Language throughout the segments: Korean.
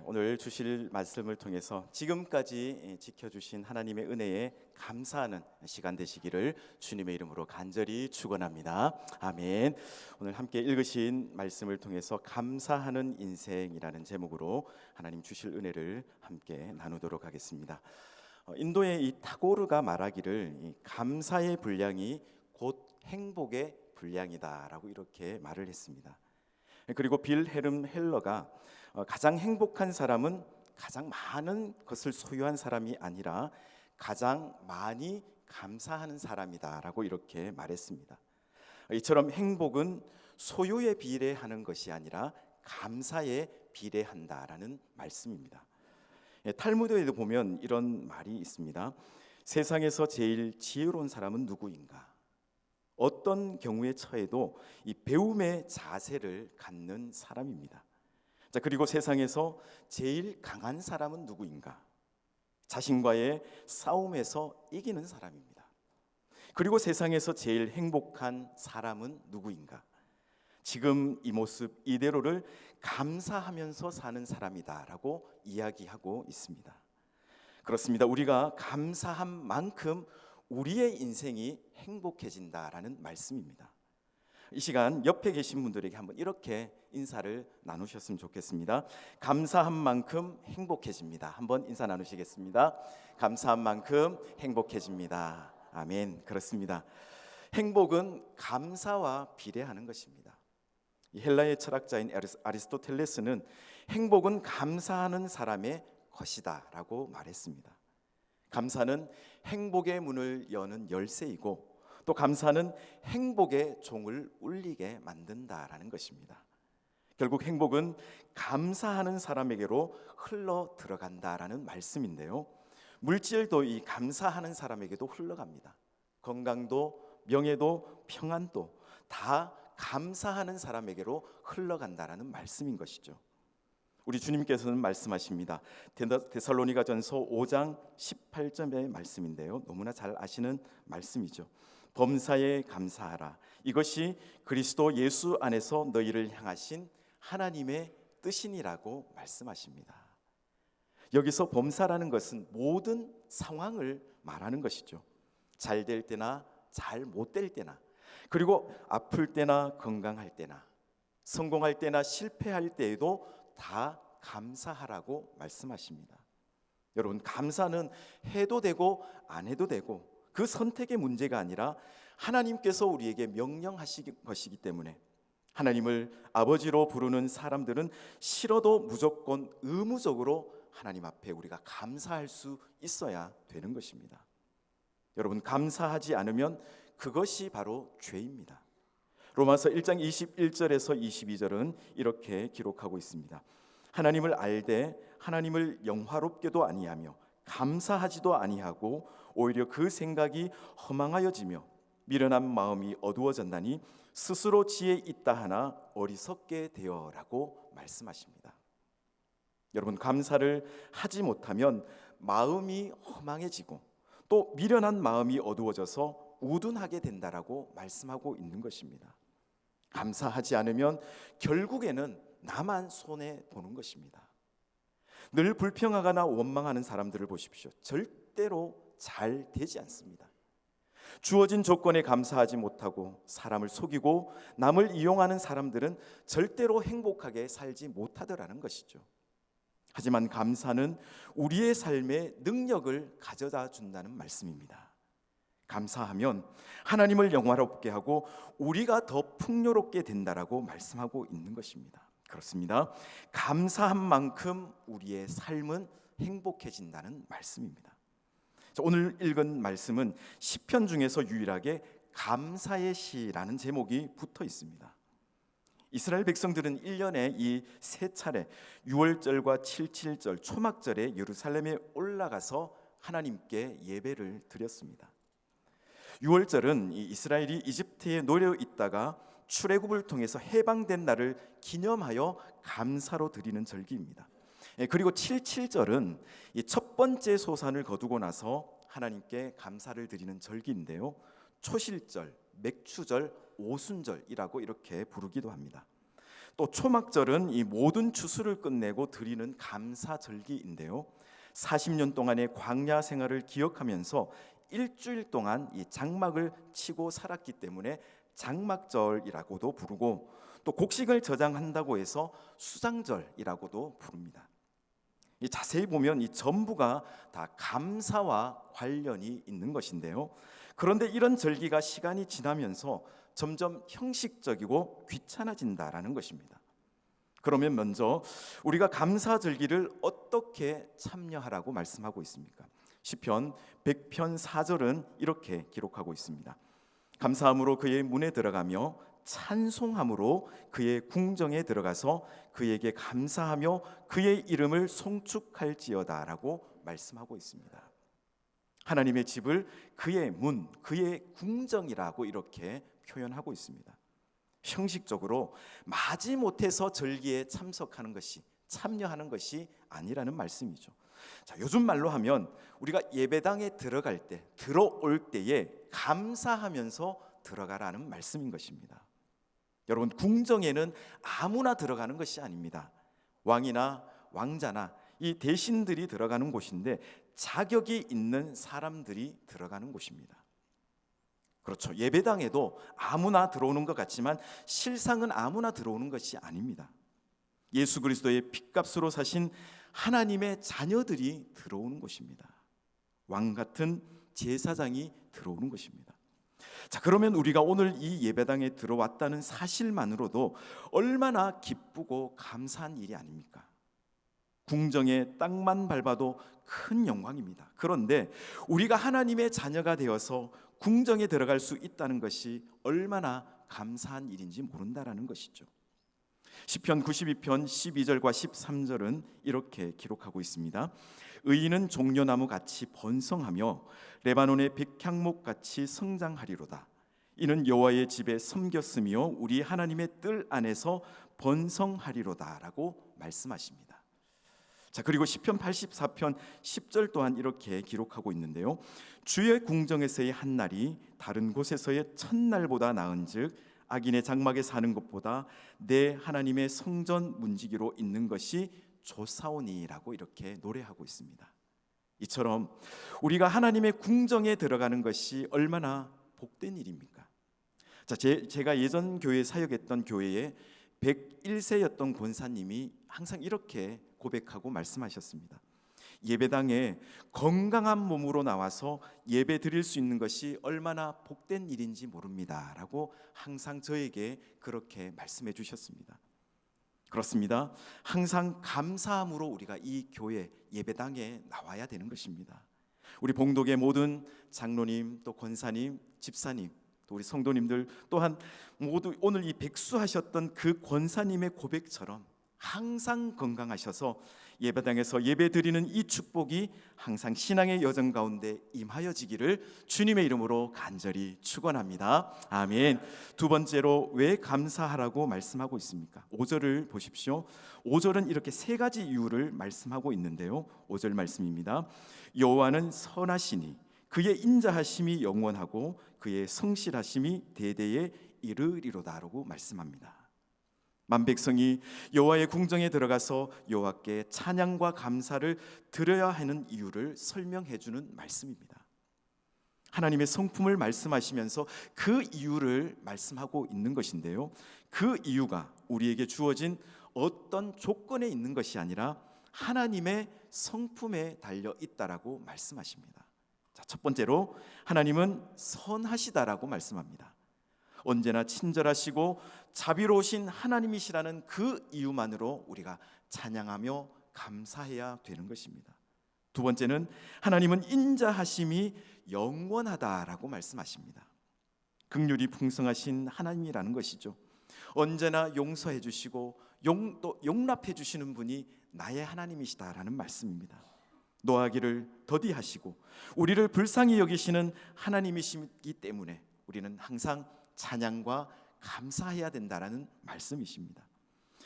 오늘 주실 말씀을 통해서 지금까지 지켜주신 하나님의 은혜에 감사하는 시간 되시기를 주님의 이름으로 간절히 축원합니다. 아멘. 오늘 함께 읽으신 말씀을 통해서 감사하는 인생이라는 제목으로 하나님 주실 은혜를 함께 나누도록 하겠습니다. 인도의 이 타고르가 말하기를 이 감사의 분량이 곧 행복의 분량이다라고 이렇게 말을 했습니다. 그리고 빌헤름 헬러가 가장 행복한 사람은 가장 많은 것을 소유한 사람이 아니라 가장 많이 감사하는 사람이다라고 이렇게 말했습니다. 이처럼 행복은 소유에 비례하는 것이 아니라 감사에 비례한다라는 말씀입니다. 탈무드에도 보면 이런 말이 있습니다. 세상에서 제일 지혜로운 사람은 누구인가? 어떤 경우에 처해도 이 배움의 자세를 갖는 사람입니다. 자, 그리고 세상에서 제일 강한 사람은 누구인가? 자신과의 싸움에서 이기는 사람입니다. 그리고 세상에서 제일 행복한 사람은 누구인가? 지금 이 모습 이대로를 감사하면서 사는 사람이다라고 이야기하고 있습니다. 그렇습니다. 우리가 감사한 만큼 우리의 인생이 행복해진다라는 말씀입니다. 이 시간 옆에 계신 분들에게 한번 이렇게 인사를 나누셨으면 좋겠습니다. 감사한 만큼 행복해집니다. 한번 인사 나누시겠습니다. 감사한 만큼 행복해집니다. 아멘. 그렇습니다. 행복은 감사와 비례하는 것입니다. 헬라의 철학자인 아리스토텔레스는 행복은 감사하는 사람의 것이다라고 말했습니다. 감사는 행복의 문을 여는 열쇠이고 또 감사는 행복의 종을 울리게 만든다라는 것입니다. 결국 행복은 감사하는 사람에게로 흘러 들어간다라는 말씀인데요. 물질도 이 감사하는 사람에게도 흘러갑니다. 건강도 명예도 평안도 다 감사하는 사람에게로 흘러간다라는 말씀인 것이죠. 우리 주님께서는 말씀하십니다. 데살로니가전서 5장 18절의 말씀인데요. 너무나 잘 아시는 말씀이죠. 범사에 감사하라. 이것이 그리스도 예수 안에서 너희를 향하신 하나님의 뜻이니라고 말씀하십니다. 여기서 범사라는 것은 모든 상황을 말하는 것이죠. 잘 될 때나 잘 못 될 때나, 그리고 아플 때나 건강할 때나, 성공할 때나 실패할 때에도 다 감사하라고 말씀하십니다. 여러분, 감사는 해도 되고 안 해도 되고 그 선택의 문제가 아니라 하나님께서 우리에게 명령하신 것이기 때문에 하나님을 아버지로 부르는 사람들은 싫어도 무조건 의무적으로 하나님 앞에 우리가 감사할 수 있어야 되는 것입니다. 여러분, 감사하지 않으면 그것이 바로 죄입니다. 로마서 1장 21절에서 22절은 이렇게 기록하고 있습니다. 하나님을 알되 하나님을 영화롭게도 아니하며 감사하지도 아니하고 오히려 그 생각이 허망하여지며 미련한 마음이 어두워졌나니 스스로 지혜 있다 하나 어리석게 되어라고 말씀하십니다. 여러분, 감사를 하지 못하면 마음이 허망해지고 또 미련한 마음이 어두워져서 우둔하게 된다라고 말씀하고 있는 것입니다. 감사하지 않으면 결국에는 나만 손해 보는 것입니다. 늘 불평하거나 원망하는 사람들을 보십시오. 절대로 잘 되지 않습니다. 주어진 조건에 감사하지 못하고 사람을 속이고 남을 이용하는 사람들은 절대로 행복하게 살지 못하더라는 것이죠. 하지만 감사는 우리의 삶에 능력을 가져다 준다는 말씀입니다. 감사하면 하나님을 영화롭게 하고 우리가 더 풍요롭게 된다라고 말씀하고 있는 것입니다. 그렇습니다. 감사한 만큼 우리의 삶은 행복해진다는 말씀입니다. 오늘 읽은 말씀은 시편 중에서 유일하게 감사의 시라는 제목이 붙어 있습니다. 이스라엘 백성들은 1년에 이 세 차례 6월절과 77절 초막절에 예루살렘에 올라가서 하나님께 예배를 드렸습니다. 6월절은 이스라엘이 이집트에 놓여 있다가 출애굽을 통해서 해방된 날을 기념하여 감사로 드리는 절기입니다. 그리고 77절은 첫 번째 소산을 거두고 나서 하나님께 감사를 드리는 절기인데요. 초실절, 맥추절, 오순절이라고 이렇게 부르기도 합니다. 또 초막절은 이 모든 추수를 끝내고 드리는 감사절기인데요. 40년 동안의 광야 생활을 기억하면서 일주일 동안 이 장막을 치고 살았기 때문에 장막절이라고도 부르고, 또 곡식을 저장한다고 해서 수장절이라고도 부릅니다. 이 자세히 보면 이 전부가 다 감사와 관련이 있는 것인데요. 그런데 이런 절기가 시간이 지나면서 점점 형식적이고 귀찮아진다라는 것입니다. 그러면 먼저 우리가 감사 절기를 어떻게 참여하라고 말씀하고 있습니까? 시편 100편 4절은 이렇게 기록하고 있습니다. 감사함으로 그의 문에 들어가며 찬송함으로 그의 궁정에 들어가서 그에게 감사하며 그의 이름을 송축할지어다라고 말씀하고 있습니다. 하나님의 집을 그의 문, 그의 궁정이라고 이렇게 표현하고 있습니다. 형식적으로 마지못해서 절기에 참석하는 것이, 참여하는 것이 아니라는 말씀이죠. 자, 요즘 말로 하면 우리가 예배당에 들어갈 때, 들어올 때에 감사하면서 들어가라는 말씀인 것입니다. 여러분, 궁정에는 아무나 들어가는 것이 아닙니다. 왕이나 왕자나 이 대신들이 들어가는 곳인데 자격이 있는 사람들이 들어가는 곳입니다. 그렇죠. 예배당에도 아무나 들어오는 것 같지만 실상은 아무나 들어오는 것이 아닙니다. 예수 그리스도의 핏값으로 사신 하나님의 자녀들이 들어오는 곳입니다. 왕 같은 제사장이 들어오는 것입니다. 자, 그러면 우리가 오늘 이 예배당에 들어왔다는 사실만으로도 얼마나 기쁘고 감사한 일이 아닙니까? 궁정의 땅만 밟아도 큰 영광입니다. 그런데 우리가 하나님의 자녀가 되어서 궁정에 들어갈 수 있다는 것이 얼마나 감사한 일인지 모른다라는 것이죠. 시편 92편 12절과 13절은 이렇게 기록하고 있습니다. 의인은 종려나무 같이 번성하며 레바논의 백향목 같이 성장하리로다. 이는 여호와의 집에 섬겼으며 우리 하나님의 뜰 안에서 번성하리로다라고 말씀하십니다. 자, 그리고 시편 84편 10절 또한 이렇게 기록하고 있는데요. 주의 궁정에서의 한 날이 다른 곳에서의 첫날보다 나은즉 악인의 장막에 사는 것보다 내 하나님의 성전 문지기로 있는 것이 좋사오니라고 이렇게 노래하고 있습니다. 이처럼 우리가 하나님의 궁정에 들어가는 것이 얼마나 복된 일입니까? 자, 제가 예전 교회 사역했던 교회에 101세였던 권사님이 항상 이렇게 고백하고 말씀하셨습니다. 예배당에 건강한 몸으로 나와서 예배 드릴 수 있는 것이 얼마나 복된 일인지 모릅니다 라고 항상 저에게 그렇게 말씀해 주셨습니다. 그렇습니다. 항상 감사함으로 우리가 이 교회 예배당에 나와야 되는 것입니다. 우리 봉독의 모든 장로님, 또 권사님, 집사님, 또 우리 성도님들 또한 모두 오늘 이 백수하셨던 그 권사님의 고백처럼 항상 건강하셔서 예배당에서 예배드리는 이 축복이 항상 신앙의 여정 가운데 임하여지기를 주님의 이름으로 간절히 축원합니다. 아멘. 두 번째로 왜 감사하라고 말씀하고 있습니까? 5절을 보십시오. 5절은 이렇게 세 가지 이유를 말씀하고 있는데요. 5절 말씀입니다. 여호와는 선하시니 그의 인자하심이 영원하고 그의 성실하심이 대대에 이르리로다라고 말씀합니다. 만백성이 여호와의 궁정에 들어가서 여호와께 찬양과 감사를 드려야 하는 이유를 설명해 주는 말씀입니다. 하나님의 성품을 말씀하시면서 그 이유를 말씀하고 있는 것인데요. 그 이유가 우리에게 주어진 어떤 조건에 있는 것이 아니라 하나님의 성품에 달려 있다라고 말씀하십니다. 자, 첫 번째로 하나님은 선하시다라고 말씀합니다. 언제나 친절하시고 자비로우신 하나님이시라는 그 이유만으로 우리가 찬양하며 감사해야 되는 것입니다. 두 번째는 하나님은 인자하심이 영원하다라고 말씀하십니다. 긍휼이 풍성하신 하나님이라는 것이죠. 언제나 용서해 주시고 또 용납해 주시는 분이 나의 하나님이시다라는 말씀입니다. 노하기를 더디하시고 우리를 불쌍히 여기시는 하나님이시기 때문에 우리는 항상 찬양과 감사해야 된다라는 말씀이십니다.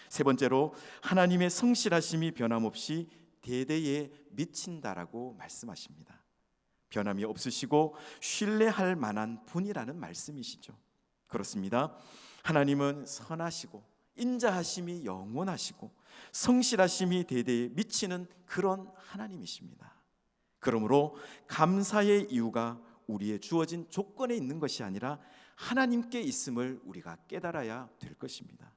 세 번째로 하나님의 성실하심이 변함없이 대대에 미친다라고 말씀하십니다. 변함이 없으시고 신뢰할 만한 분이라는 말씀이시죠. 그렇습니다. 하나님은 선하시고 인자하심이 영원하시고 성실하심이 대대에 미치는 그런 하나님이십니다. 그러므로 감사의 이유가 우리의 주어진 조건에 있는 것이 아니라 하나님께 있음을 우리가 깨달아야 될 것입니다.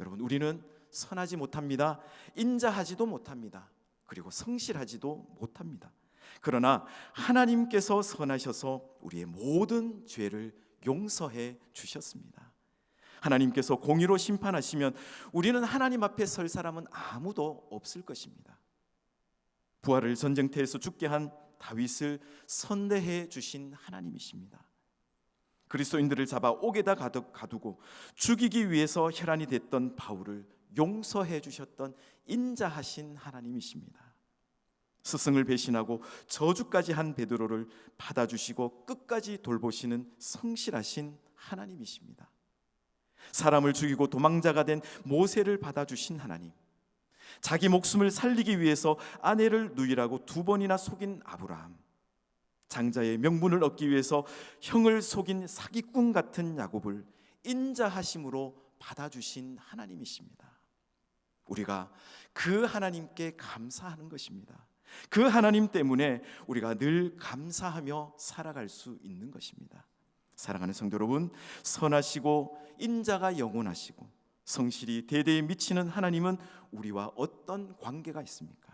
여러분, 우리는 선하지 못합니다. 인자하지도 못합니다. 그리고 성실하지도 못합니다. 그러나 하나님께서 선하셔서 우리의 모든 죄를 용서해 주셨습니다. 하나님께서 공의로 심판하시면 우리는 하나님 앞에 설 사람은 아무도 없을 것입니다. 부하를 전쟁터에서 죽게 한 다윗을 선대해 주신 하나님이십니다. 그리스도인들을 잡아 옥에다 가두고 죽이기 위해서 혈안이 됐던 바울을 용서해 주셨던 인자하신 하나님이십니다. 스승을 배신하고 저주까지 한 베드로를 받아주시고 끝까지 돌보시는 성실하신 하나님이십니다. 사람을 죽이고 도망자가 된 모세를 받아주신 하나님, 자기 목숨을 살리기 위해서 아내를 누이라고 2번이나 속인 아브라함, 장자의 명분을 얻기 위해서 형을 속인 사기꾼 같은 야곱을 인자하심으로 받아주신 하나님이십니다. 우리가 그 하나님께 감사하는 것입니다. 그 하나님 때문에 우리가 늘 감사하며 살아갈 수 있는 것입니다. 사랑하는 성도 여러분, 선하시고 인자가 영원하시고 성실이 대대에 미치는 하나님은 우리와 어떤 관계가 있습니까?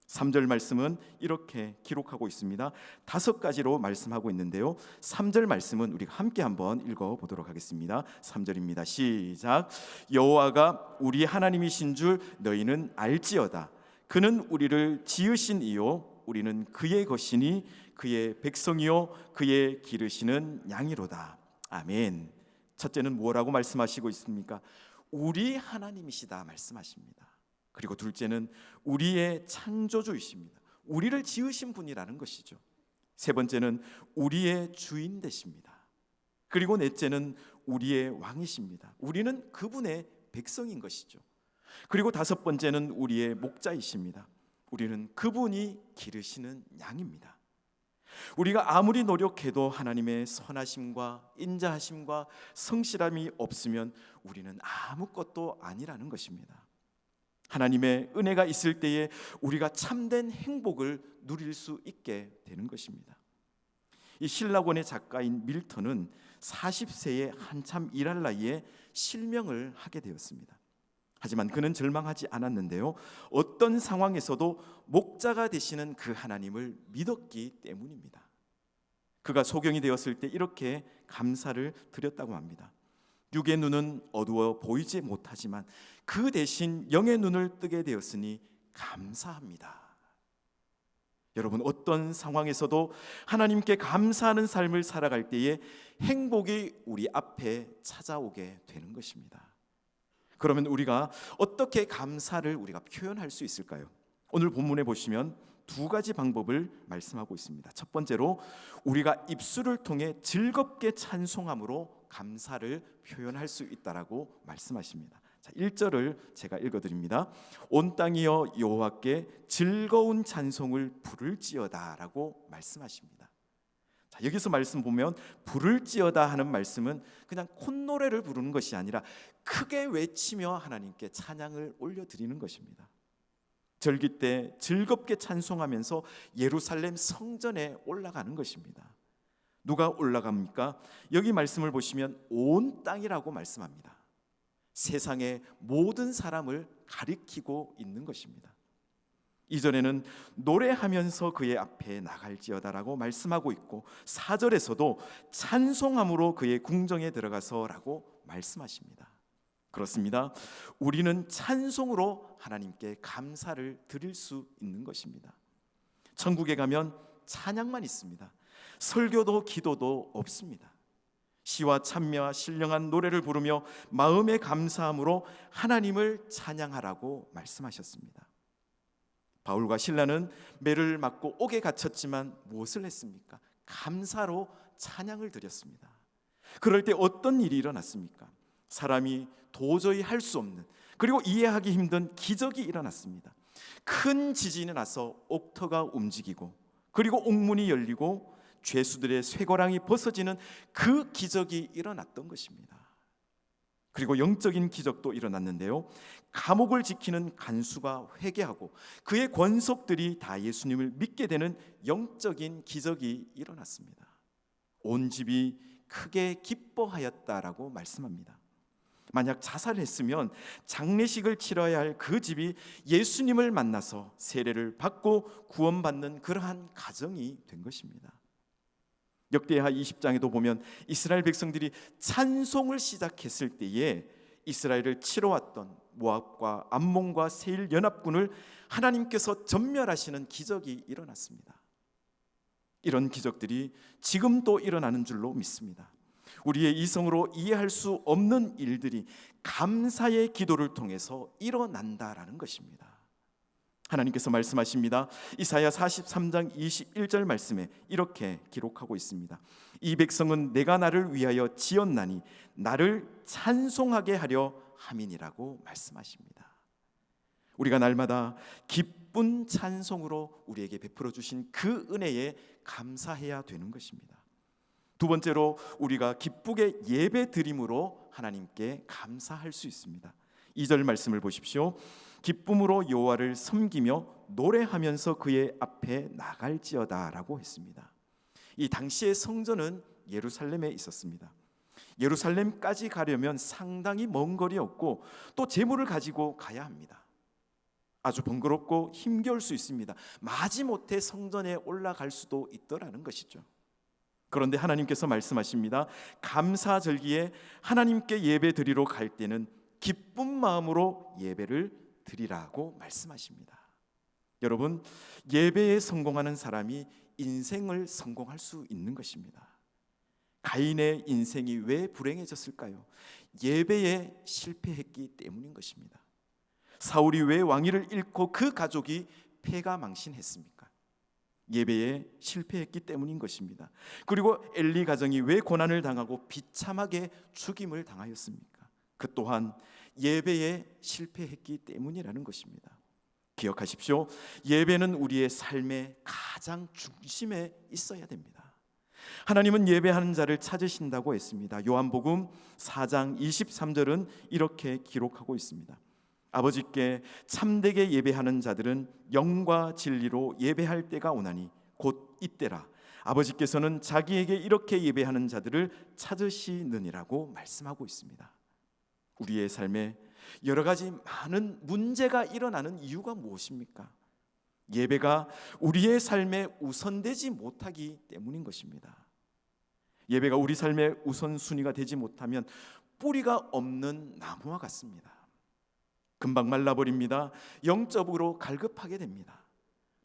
3절 말씀은 이렇게 기록하고 있습니다. 5가지로 말씀하고 있는데요, 3절 말씀은 우리가 함께 한번 읽어보도록 하겠습니다. 3절입니다. 시작. 여호와가 우리 하나님이신 줄 너희는 알지어다. 그는 우리를 지으신 이요 우리는 그의 것이니 그의 백성이요 그의 기르시는 양이로다. 아멘. 첫째는 뭐라고 말씀하시고 있습니까? 우리 하나님이시다 말씀하십니다. 그리고 둘째는 우리의 창조주이십니다. 우리를 지으신 분이라는 것이죠. 세 번째는 우리의 주인 되십니다. 그리고 넷째는 우리의 왕이십니다. 우리는 그분의 백성인 것이죠. 그리고 5번째는 우리의 목자이십니다. 우리는 그분이 기르시는 양입니다. 우리가 아무리 노력해도 하나님의 선하심과 인자하심과 성실함이 없으면 우리는 아무것도 아니라는 것입니다. 하나님의 은혜가 있을 때에 우리가 참된 행복을 누릴 수 있게 되는 것입니다. 이 신라권의 작가인 밀턴은 40세에 한참 일할 나이에 실명을 하게 되었습니다. 하지만 그는 절망하지 않았는데요, 어떤 상황에서도 목자가 되시는 그 하나님을 믿었기 때문입니다. 그가 소경이 되었을 때 이렇게 감사를 드렸다고 합니다. 육의 눈은 어두워 보이지 못하지만 그 대신 영의 눈을 뜨게 되었으니 감사합니다. 여러분, 어떤 상황에서도 하나님께 감사하는 삶을 살아갈 때에 행복이 우리 앞에 찾아오게 되는 것입니다. 그러면 우리가 어떻게 감사를 우리가 표현할 수 있을까요? 오늘 본문에 보시면 2가지 방법을 말씀하고 있습니다. 첫 번째로 우리가 입술을 통해 즐겁게 찬송함으로 감사를 표현할 수 있다라고 말씀하십니다. 자, 1절을 제가 읽어드립니다. 온 땅이여 여호와께 즐거운 찬송을 부를지어다라고 말씀하십니다. 자, 여기서 말씀 보면 부를지어다 하는 말씀은 그냥 콧노래를 부르는 것이 아니라 크게 외치며 하나님께 찬양을 올려드리는 것입니다. 절기 때 즐겁게 찬송하면서 예루살렘 성전에 올라가는 것입니다. 누가 올라갑니까? 여기 말씀을 보시면 온 땅이라고 말씀합니다. 세상의 모든 사람을 가리키고 있는 것입니다. 이전에는 노래하면서 그의 앞에 나갈지어다라고 말씀하고 있고 4절에서도 찬송함으로 그의 궁정에 들어가서라고 말씀하십니다. 그렇습니다. 우리는 찬송으로 하나님께 감사를 드릴 수 있는 것입니다. 천국에 가면 찬양만 있습니다. 설교도 기도도 없습니다. 시와 찬미와 신령한 노래를 부르며 마음의 감사함으로 하나님을 찬양하라고 말씀하셨습니다. 바울과 실라는 매를 맞고 옥에 갇혔지만 무엇을 했습니까? 감사로 찬양을 드렸습니다. 그럴 때 어떤 일이 일어났습니까? 사람이 도저히 할 수 없는, 그리고 이해하기 힘든 기적이 일어났습니다. 큰 지진이 나서 옥터가 움직이고, 그리고 옥문이 열리고 죄수들의 쇠고랑이 벗어지는 그 기적이 일어났던 것입니다. 그리고 영적인 기적도 일어났는데요. 감옥을 지키는 간수가 회개하고 그의 권속들이 다 예수님을 믿게 되는 영적인 기적이 일어났습니다. 온 집이 크게 기뻐하였다라고 말씀합니다. 만약 자살했으면 장례식을 치러야 할 그 집이 예수님을 만나서 세례를 받고 구원받는 그러한 가정이 된 것입니다. 역대하 20장에도 보면 이스라엘 백성들이 찬송을 시작했을 때에 이스라엘을 치러왔던 모압과 암몬과 세일 연합군을 하나님께서 전멸하시는 기적이 일어났습니다. 이런 기적들이 지금도 일어나는 줄로 믿습니다. 우리의 이성으로 이해할 수 없는 일들이 감사의 기도를 통해서 일어난다라는 것입니다. 하나님께서 말씀하십니다. 이사야 43장 21절 말씀에 이렇게 기록하고 있습니다. 이 백성은 내가 나를 위하여 지었나니 나를 찬송하게 하려 함이니라고 말씀하십니다. 우리가 날마다 기쁜 찬송으로 우리에게 베풀어 주신 그 은혜에 감사해야 되는 것입니다. 두 번째로 우리가 기쁘게 예배 드림으로 하나님께 감사할 수 있습니다. 2절 말씀을 보십시오. 기쁨으로 여호와를 섬기며 노래하면서 그의 앞에 나갈지어다 라고 했습니다. 이 당시의 성전은 예루살렘에 있었습니다. 예루살렘까지 가려면 상당히 먼 거리였고 또 재물을 가지고 가야 합니다. 아주 번거롭고 힘겨울 수 있습니다. 마지못해 성전에 올라갈 수도 있더라는 것이죠. 그런데 하나님께서 말씀하십니다. 감사절기에 하나님께 예배 드리러 갈 때는 기쁜 마음으로 예배를 드리라고 말씀하십니다. 여러분, 예배에 성공하는 사람이 인생을 성공할 수 있는 것입니다. 가인의 인생이 왜 불행해졌을까요? 예배에 실패했기 때문인 것입니다. 사울이 왜 왕위를 잃고 그 가족이 패가망신했습니까? 예배에 실패했기 때문인 것입니다. 그리고 엘리 가정이 왜 고난을 당하고 비참하게 죽임을 당하였습니까? 그 또한 예배에 실패했기 때문이라는 것입니다. 기억하십시오. 예배는 우리의 삶의 가장 중심에 있어야 됩니다. 하나님은 예배하는 자를 찾으신다고 했습니다. 요한복음 4장 23절은 이렇게 기록하고 있습니다. 아버지께 참되게 예배하는 자들은 영과 진리로 예배할 때가 오나니 곧 이때라. 아버지께서는 자기에게 이렇게 예배하는 자들을 찾으시느니라고 말씀하고 있습니다. 우리의 삶에 여러 가지 많은 문제가 일어나는 이유가 무엇입니까? 예배가 우리의 삶에 우선되지 못하기 때문인 것입니다. 예배가 우리 삶의 우선순위가 되지 못하면 뿌리가 없는 나무와 같습니다. 금방 말라버립니다. 영적으로 갈급하게 됩니다.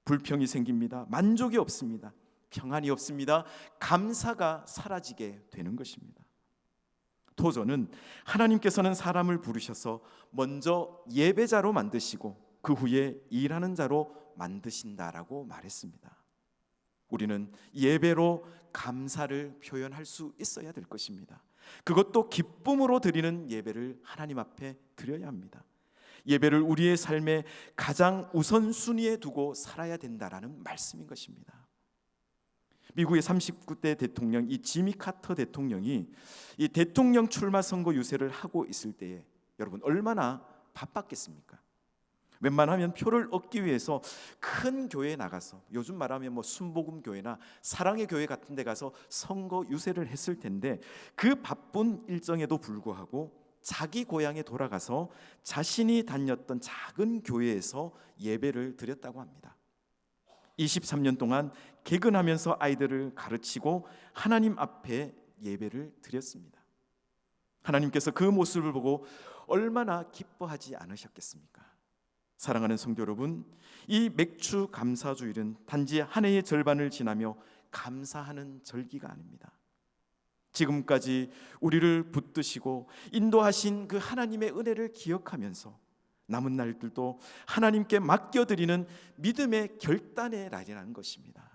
불평이 생깁니다. 만족이 없습니다. 평안이 없습니다. 감사가 사라지게 되는 것입니다. 토저는 하나님께서는 사람을 부르셔서 먼저 예배자로 만드시고 그 후에 일하는 자로 만드신다라고 말했습니다. 우리는 예배로 감사를 표현할 수 있어야 될 것입니다. 그것도 기쁨으로 드리는 예배를 하나님 앞에 드려야 합니다. 예배를 우리의 삶의 가장 우선순위에 두고 살아야 된다라는 말씀인 것입니다. 미국의 39대 대통령 이 지미 카터 대통령이 이 대통령 출마 선거 유세를 하고 있을 때에 여러분 얼마나 바빴겠습니까? 웬만하면 표를 얻기 위해서 큰 교회에 나가서 요즘 말하면 뭐 순복음 교회나 사랑의 교회 같은 데 가서 선거 유세를 했을 텐데 그 바쁜 일정에도 불구하고 자기 고향에 돌아가서 자신이 다녔던 작은 교회에서 예배를 드렸다고 합니다. 23년 동안 개근하면서 아이들을 가르치고 하나님 앞에 예배를 드렸습니다. 하나님께서 그 모습을 보고 얼마나 기뻐하지 않으셨겠습니까? 사랑하는 성도 여러분, 이 맥주 감사주일은 단지 한 해의 절반을 지나며 감사하는 절기가 아닙니다. 지금까지 우리를 붙드시고 인도하신 그 하나님의 은혜를 기억하면서 남은 날들도 하나님께 맡겨드리는 믿음의 결단의 날이라는 것입니다.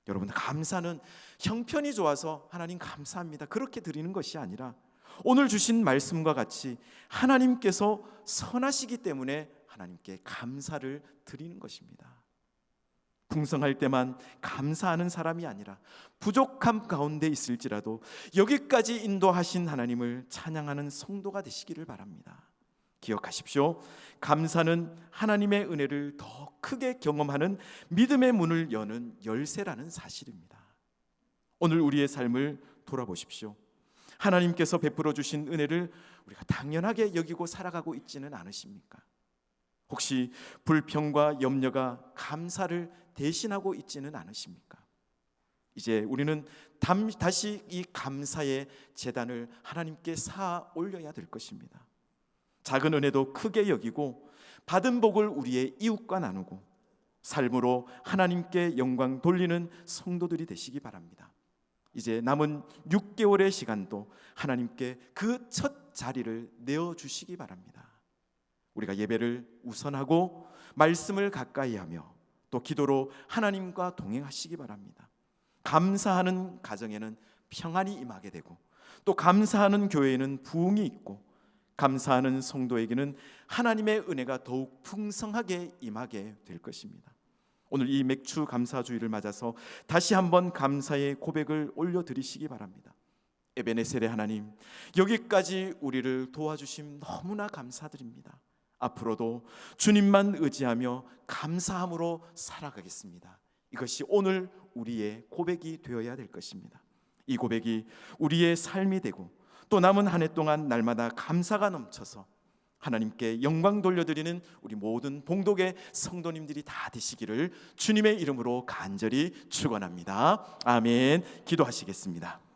여러분, 감사는 형편이 좋아서 하나님 감사합니다 그렇게 드리는 것이 아니라 오늘 주신 말씀과 같이 하나님께서 선하시기 때문에 하나님께 감사를 드리는 것입니다. 풍성할 때만 감사하는 사람이 아니라 부족함 가운데 있을지라도 여기까지 인도하신 하나님을 찬양하는 성도가 되시기를 바랍니다. 기억하십시오. 감사는 하나님의 은혜를 더 크게 경험하는 믿음의 문을 여는 열쇠라는 사실입니다. 오늘 우리의 삶을 돌아보십시오. 하나님께서 베풀어 주신 은혜를 우리가 당연하게 여기고 살아가고 있지는 않으십니까? 혹시 불평과 염려가 감사를 대신하고 있지는 않으십니까? 이제 우리는 다시 이 감사의 제단을 하나님께 쌓아 올려야 될 것입니다. 작은 은혜도 크게 여기고 받은 복을 우리의 이웃과 나누고 삶으로 하나님께 영광 돌리는 성도들이 되시기 바랍니다. 이제 남은 6개월의 시간도 하나님께 그 첫 자리를 내어주시기 바랍니다. 우리가 예배를 우선하고 말씀을 가까이 하며 또 기도로 하나님과 동행하시기 바랍니다. 감사하는 가정에는 평안이 임하게 되고 또 감사하는 교회에는 부흥이 있고 감사하는 성도에게는 하나님의 은혜가 더욱 풍성하게 임하게 될 것입니다. 오늘 이 맥주 감사주일을 맞아서 다시 한번 감사의 고백을 올려드리시기 바랍니다. 에베네셀의 하나님, 여기까지 우리를 도와주심 너무나 감사드립니다. 앞으로도 주님만 의지하며 감사함으로 살아가겠습니다. 이것이 오늘 우리의 고백이 되어야 될 것입니다. 이 고백이 우리의 삶이 되고 또 남은 한 해 동안 날마다 감사가 넘쳐서 하나님께 영광 돌려드리는 우리 모든 봉독의 성도님들이 다 되시기를 주님의 이름으로 간절히 축원합니다. 아멘. 기도하시겠습니다.